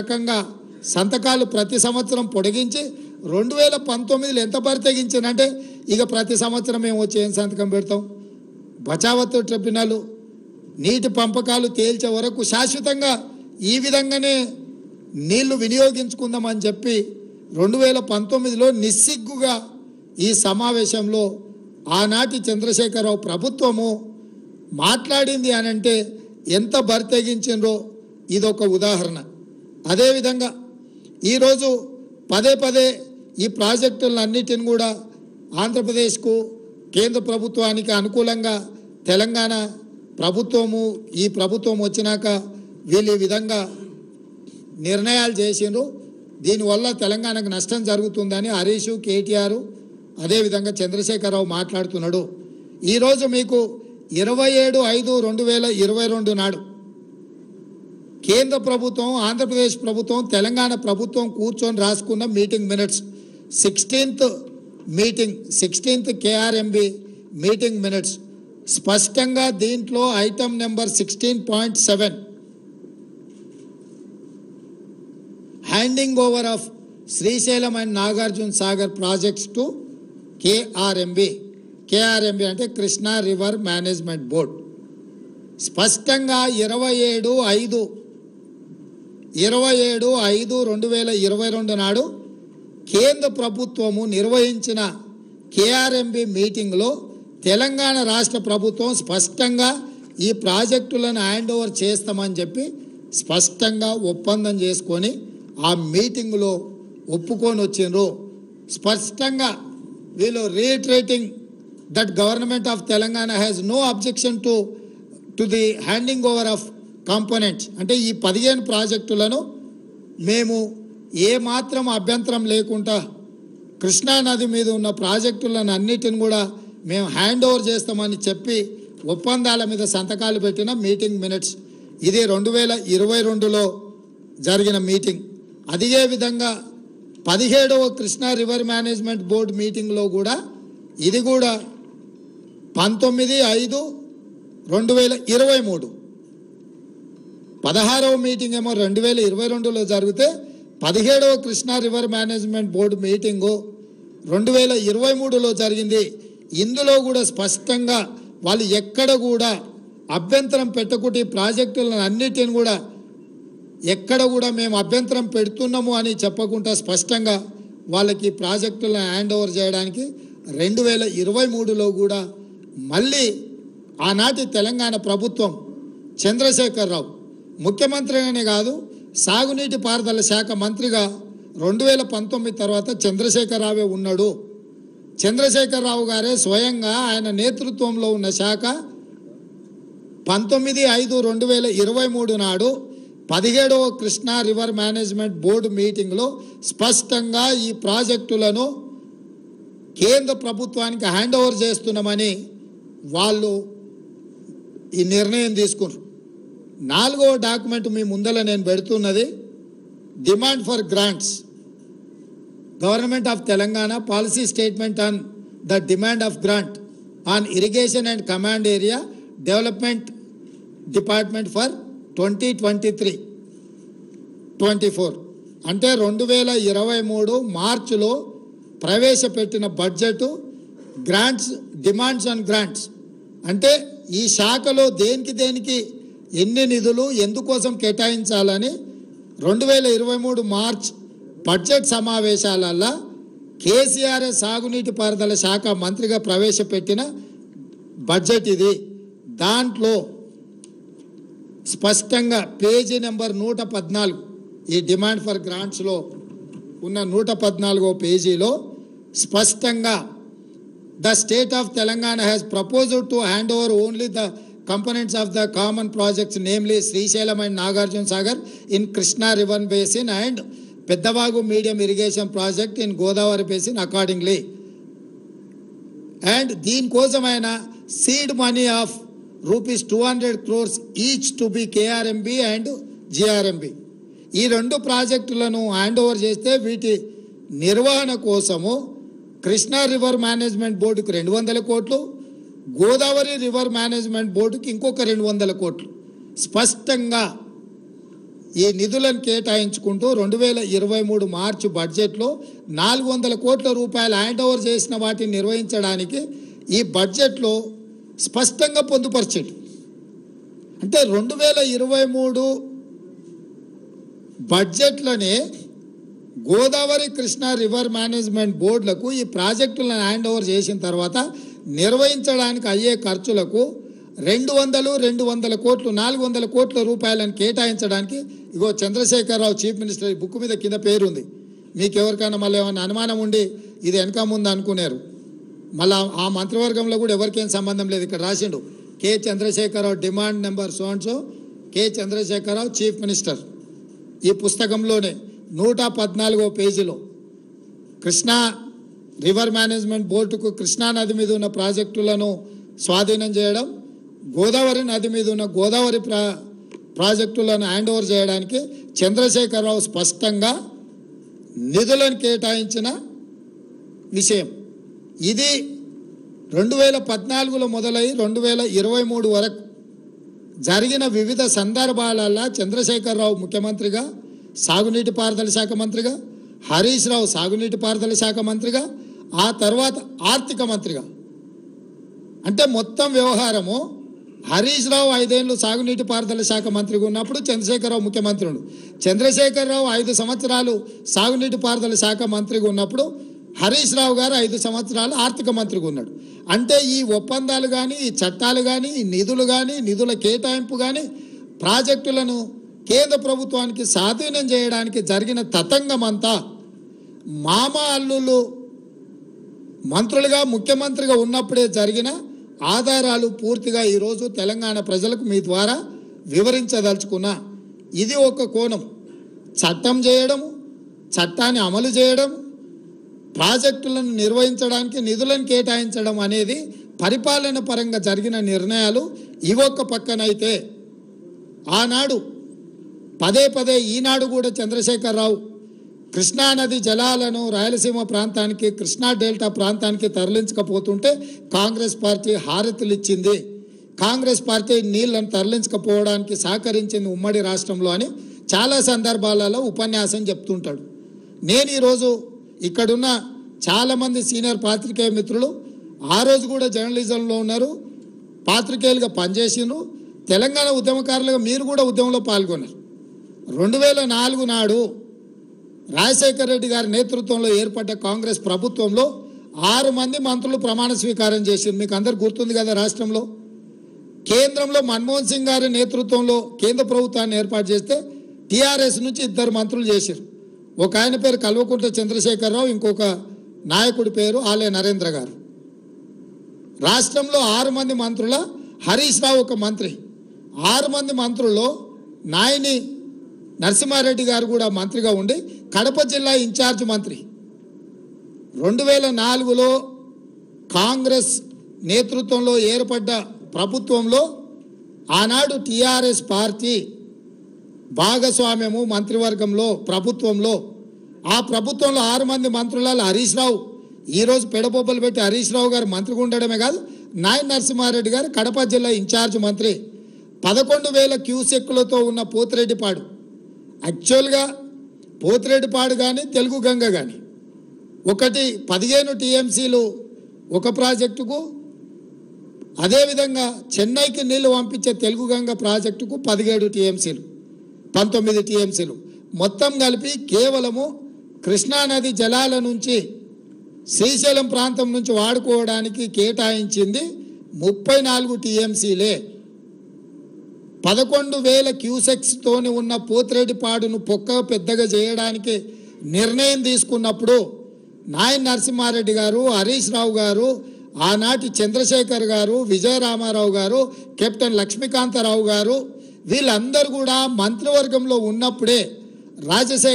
రకంగా సంతకాలు ప్రతి సంవత్సరం పొడిగించి 2019లో ఎంత పరితగించానంటే ఇక ప్రతి సంవత్సరం మేము వచ్చి ఏం సంతకం పెడతాం. బచావత్ ట్రిబ్యునల్ నీటి పంపకాలు తేల్చే వరకు శాశ్వతంగా ఈ విధంగానే నీళ్లు వినియోగించుకుందామని చెప్పి 2019లో నిస్సిగ్గుగా ఈ సమావేశంలో ఆనాటి చంద్రశేఖరరావు ప్రభుత్వము మాట్లాడింది అనంటే ఎంత బరితెగించిందో ఇదొక ఉదాహరణ. అదేవిధంగా ఈరోజు పదే పదే ఈ ప్రాజెక్టులన్నిటిని కూడా ఆంధ్రప్రదేశ్కు కేంద్ర ప్రభుత్వానికి అనుకూలంగా తెలంగాణ ప్రభుత్వము ఈ ప్రభుత్వం వచ్చినాక వీళ్ళు ఈ విధంగా నిర్ణయాలు చేసిండ్రు. దీనివల్ల తెలంగాణకు నష్టం జరుగుతుందని హరీష్, కేటీఆర్ అదేవిధంగా చంద్రశేఖరరావు మాట్లాడుతున్నాడు. ఈరోజు మీకు 27/5/2022 నాడు కేంద్ర ప్రభుత్వం, ఆంధ్రప్రదేశ్ ప్రభుత్వం, తెలంగాణ ప్రభుత్వం కూర్చొని రాసుకున్న meeting minutes 16th KRMB meeting minutes స్పష్టంగా దీంట్లో item number 16.7 handing over of Srisailam and Nagarjuna Sagar projects to KRMB అంటే కృష్ణా రివర్ మేనేజ్మెంట్ బోర్డ్ స్పష్టంగా 27/5/2022 నాడు కేంద్ర ప్రభుత్వము నిర్వహించిన KRMB మీటింగ్లో తెలంగాణ రాష్ట్ర ప్రభుత్వం స్పష్టంగా ఈ ప్రాజెక్టులను హ్యాండ్ ఓవర్ చేస్తామని చెప్పి స్పష్టంగా ఒప్పందం చేసుకొని ఆ మీటింగ్లో ఒప్పుకొని వచ్చిండ్రు. స్పష్టంగా వీళ్ళు reiterating that government of Telangana has no objection to the handing over of components. అంటే ఈ 15 ప్రాజెక్టులను మేము ఏమాత్రం అభ్యంతరం లేకుండా కృష్ణా నది మీద ఉన్న ప్రాజెక్టులను అన్నిటిని కూడా మేము హ్యాండ్ ఓవర్ చేస్తామని చెప్పి ఒప్పందాల మీద సంతకాలు పెట్టిన మీటింగ్ మినిట్స్. ఇది 2022లో జరిగిన మీటింగ్. అదే విధంగా 17వ కృష్ణా రివర్ మేనేజ్మెంట్ బోర్డు మీటింగ్లో కూడా ఇది కూడా 19/5/2023 16వ మీటింగ్ ఏమో 2022లో జరిగితే 17వ Krishna river management board meeting 2023లో జరిగింది. ఇందులో కూడా స్పష్టంగా వాళ్ళు ఎక్కడ కూడా అభ్యంతరం పెట్టకుండా ఈ ప్రాజెక్టులను అన్నిటిని కూడా ఎక్కడ కూడా మేము అభ్యంతరం పెడుతున్నాము అని చెప్పకుండా స్పష్టంగా వాళ్ళకి ప్రాజెక్టులను హ్యాండ్ ఓవర్ చేయడానికి 2023లో కూడా మళ్ళీ ఆనాటి తెలంగాణ ప్రభుత్వం చంద్రశేఖరరావు ముఖ్యమంత్రిగానే కాదు సాగునీటి పారుదల శాఖ మంత్రిగా 2019 తర్వాత చంద్రశేఖరరావే ఉన్నాడు. చంద్రశేఖరరావు గారే స్వయంగా ఆయన నేతృత్వంలో ఉన్న శాఖ 19/5/2023 నాడు 17వ కృష్ణా రివర్ మేనేజ్మెంట్ బోర్డు మీటింగ్లో స్పష్టంగా ఈ ప్రాజెక్టులను కేంద్ర ప్రభుత్వానికి హ్యాండ్ ఓవర్ చేస్తున్నామని వాళ్ళు ఈ నిర్ణయం తీసుకున్నారు. 4వ డాక్యుమెంట్ మీ ముందర నేను పెడుతున్నది demand for grants government of Telangana policy statement on the demand of grant on irrigation and command area development department for 2023-24 అంటే 2023 మార్చిలో ప్రవేశపెట్టిన budget grants demands on grants అంటే ఈ శాఖలో దేనికి ఎన్ని నిధులు ఎందుకోసం కేటాయించాలని 2023 మార్చ్ బడ్జెట్ సమావేశాలలో కేసీఆర్ సాగునీటి పారుదల శాఖ మంత్రిగా ప్రవేశపెట్టిన బడ్జెట్ ఇది. దాంట్లో స్పష్టంగా పేజీ నెంబర్ 114 ఈ డిమాండ్ ఫర్ గ్రాంట్స్లో ఉన్న 114వ పేజీలో స్పష్టంగా the state of Telangana has proposed to hand over only the components of the common projects namely Srisailam and Nagarjuna Sagar in Krishna River Basin and Peddavagu medium irrigation project in Godavari Basin accordingly. And దీని కోసమైన seed money of rupees 200 crores each to be KRMB and GRMB. ఈ 2 ప్రాజెక్టులను hand over చేస్తే వీటి నిర్వహణ కోసము Krishna river management బోర్డుకు 200 కోట్లు, Godavari river management బోర్డుకి ఇంకొక 200 కోట్లు స్పష్టంగా ఈ నిధులను కేటాయించుకుంటూ 2023 మార్చి బడ్జెట్లో 400 కోట్ల రూపాయలు హ్యాండ్ ఓవర్ చేసిన వాటిని నిర్వహించడానికి ఈ బడ్జెట్లో స్పష్టంగా పొందుపరిచాడు. అంటే 2023 బడ్జెట్లోనే గోదావరి కృష్ణా రివర్ మేనేజ్మెంట్ బోర్డులకు ఈ ప్రాజెక్టులను హ్యాండ్ ఓవర్ చేసిన తర్వాత నిర్వహించడానికి అయ్యే ఖర్చులకు 200 కోట్లు 400 కోట్ల రూపాయలను కేటాయించడానికి ఇగో చంద్రశేఖరరావు చీఫ్ మినిస్టర్ బుక్ మీద కింద పేరుంది. మీకు ఎవరికైనా మళ్ళీ ఏమైనా అనుమానం ఉండి ఇది వెనక ముందు అనుకున్నారు, మళ్ళీ ఆ మంత్రివర్గంలో కూడా ఎవరికేం సంబంధం లేదు. ఇక్కడ రాసిండు K Chandrashekhar Rao demand number so K Chandrashekhar Rao chief minister. ఈ పుస్తకంలోనే 114వ పేజీలో కృష్ణా రివర్ మేనేజ్మెంట్ బోర్డుకు కృష్ణా నది మీద ఉన్న ప్రాజెక్టులను స్వాధీనం చేయడం, గోదావరి నది మీద ఉన్న గోదావరి ప్రాజెక్టులను హ్యాండ్ ఓవర్ చేయడానికి చంద్రశేఖరరావు స్పష్టంగా నిధులను కేటాయించిన విషయం. ఇది 2014లో మొదలై 2023 వరకు జరిగిన వివిధ సందర్భాలలో చంద్రశేఖరరావు ముఖ్యమంత్రిగా, సాగునీటి పారుదల శాఖ మంత్రిగా, హరీష్ రావు సాగునీటి పారుదల శాఖ మంత్రిగా, ఆ తర్వాత ఆర్థిక మంత్రిగా, అంటే మొత్తం వ్యవహారము హరీష్ రావు 5 ఏళ్ళు సాగునీటి పారుదల శాఖ మంత్రిగా ఉన్నప్పుడు చంద్రశేఖరరావు ముఖ్యమంత్రి ఉండు. చంద్రశేఖరరావు 5 సంవత్సరాలు సాగునీటి పారుదల శాఖ మంత్రిగా ఉన్నప్పుడు హరీష్ రావు గారు 5 సంవత్సరాలు ఆర్థిక మంత్రిగా ఉన్నాడు. అంటే ఈ ఒప్పందాలు కానీ, ఈ చట్టాలు కానీ, ఈ నిధులు కానీ, నిధుల కేటాయింపు కానీ, ప్రాజెక్టులను కేంద్ర ప్రభుత్వానికి స్వాధీనం చేయడానికి జరిగిన తతంగం అంతా మామ అల్లుళ్ళు మంత్రులుగా ముఖ్యమంత్రిగా ఉన్నప్పుడే జరిగిన ఆధారాలు పూర్తిగా ఈరోజు తెలంగాణ ప్రజలకు మీ ద్వారా వివరించదలుచుకున్నా. ఇది ఒక కోణం. చట్టం చేయడము, చట్టాన్ని అమలు చేయడం, ప్రాజెక్టులను నిర్వహించడానికి నిధులను కేటాయించడం అనేది పరిపాలన పరంగా జరిగిన నిర్ణయాలు. ఇవొక పక్కనైతే ఆనాడు పదే ఈనాడు కూడా చంద్రశేఖరరావు కృష్ణానది జలాలను రాయలసీమ ప్రాంతానికి, కృష్ణా డెల్టా ప్రాంతానికి తరలించకపోతుంటే కాంగ్రెస్ పార్టీ హారతులు ఇచ్చింది, కాంగ్రెస్ పార్టీ నీళ్లను తరలించకపోవడానికి సహకరించింది ఉమ్మడి రాష్ట్రంలో అని చాలా సందర్భాలలో ఉపన్యాసం చెప్తుంటాడు. నేను ఈరోజు ఇక్కడున్న చాలామంది సీనియర్ పాత్రికేయ మిత్రులు ఆ రోజు కూడా జర్నలిజంలో ఉన్నారు, పాత్రికేయులుగా పనిచేసినారు, తెలంగాణ ఉద్యమకారులుగా మీరు కూడా ఉద్యమంలో పాల్గొన్నారు. 2004 నాడు రాజశేఖర రెడ్డి గారి నేతృత్వంలో ఏర్పడ్డ కాంగ్రెస్ ప్రభుత్వంలో 6 మంది మంత్రులు ప్రమాణ స్వీకారం చేశారు. మీకు అందరు గుర్తుంది కదా. రాష్ట్రంలో కేంద్రంలో మన్మోహన్ సింగ్ గారి నేతృత్వంలో కేంద్ర ప్రభుత్వాన్ని ఏర్పాటు చేస్తే టీఆర్ఎస్ నుంచి 2 మంత్రులు చేశారు. ఒక ఆయన పేరు కల్వకుంట్ల చంద్రశేఖరరావు, ఇంకొక నాయకుడి పేరు ఆలయ నరేంద్ర గారు. రాష్ట్రంలో 6 మంది మంత్రుల హరీష్ రావు ఒక మంత్రి. 6 మంది మంత్రుల్లో నాయని నరసింహారెడ్డి గారు కూడా మంత్రిగా ఉండి కడప జిల్లా ఇన్ఛార్జ్ మంత్రి. 2004లో కాంగ్రెస్ నేతృత్వంలో ఏర్పడ్డ ప్రభుత్వంలో ఆనాడు టీఆర్ఎస్ పార్టీ భాగస్వామ్యము మంత్రివర్గంలో ప్రభుత్వంలో, ఆ ప్రభుత్వంలో 6 మంది మంత్రులలో హరీష్ రావు, ఈరోజు పెడబొబ్బలు పెట్టి హరీష్ రావు గారు మంత్రిగా ఉండడమే కాదు, నాయని నరసింహారెడ్డి గారు కడప జిల్లా ఇన్ఛార్జ్ మంత్రి. 11,000 క్యూసెక్కులతో ఉన్న పోతిరెడ్డిపాడు, యాక్చువల్గా పోతిరెడ్డిపాడు కానీ తెలుగు గంగ కానీ ఒకటి 15 టీఎంసీలు ఒక ప్రాజెక్టుకు, అదేవిధంగా చెన్నైకి నీళ్లు పంపించే తెలుగు గంగ ప్రాజెక్టుకు 17 టీఎంసీలు, 19 టీఎంసీలు మొత్తం కలిపి కేవలము కృష్ణానది జలాల నుంచి శ్రీశైలం ప్రాంతం నుంచి వాడుకోవడానికి కేటాయించింది 34 టీఎంసీలే. 11,000 క్యూసెక్స్తోని ఉన్న పోతిరెడ్డిపాడును పొక్క పెద్దగా చేయడానికి నిర్ణయం తీసుకున్నప్పుడు నాయని నరసింహారెడ్డి గారు, హరీష్ రావు గారు, ఆనాటి చంద్రశేఖర్ గారు, విజయరామారావు గారు, కెప్టెన్ లక్ష్మీకాంతరావు గారు వీళ్ళందరూ కూడా మంత్రివర్గంలో ఉన్నప్పుడే రాజశేఖర్